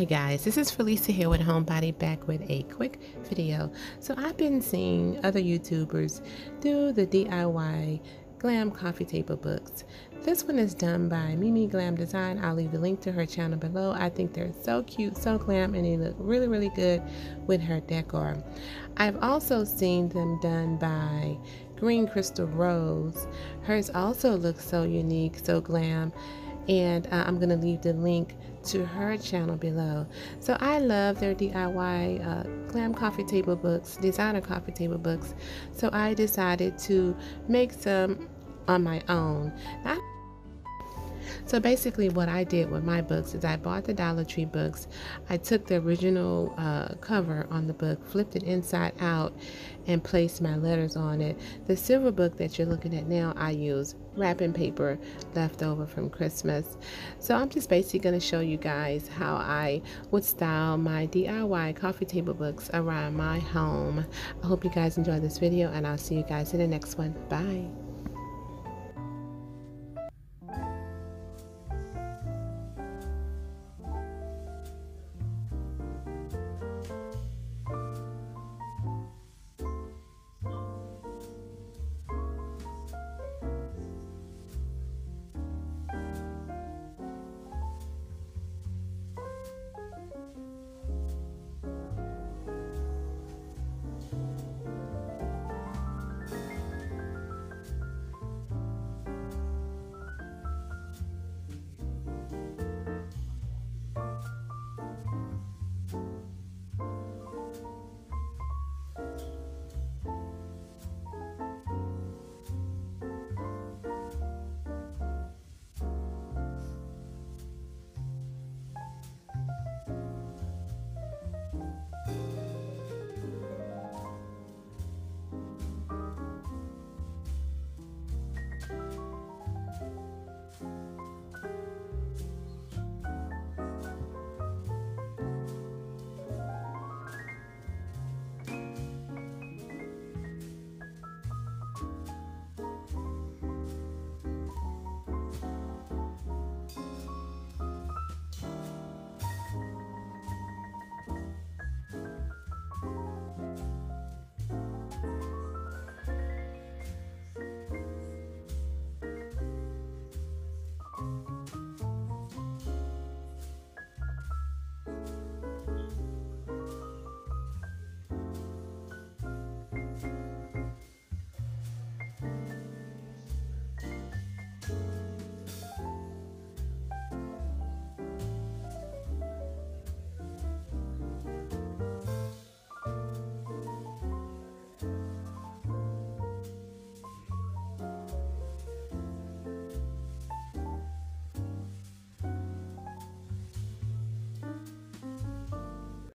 guys, this is Forlisa here with Homebody, back with a quick video. So I've been seeing other YouTubers do the DIY glam coffee table books. This one is done by Mimy Glam Design. I'll leave the link to her channel below. I think they're so cute, so glam, and they look really good with her decor. I've also seen them done by Green Crystal Rose. Hers also looks so unique, so glam, and I'm gonna leave the link to her channel below. So I love their DIY glam coffee table books, designer coffee table books. So I decided to make some on my own. So basically what I did with my books is I bought the Dollar Tree books. I took the original cover on the book, flipped it inside out, and placed my letters on it. The silver book that you're looking at now, I use wrapping paper left over from Christmas. So I'm just basically going to show you guys how I would style my DIY coffee table books around my home. I hope you guys enjoyed this video, and I'll see you guys in the next one. Bye.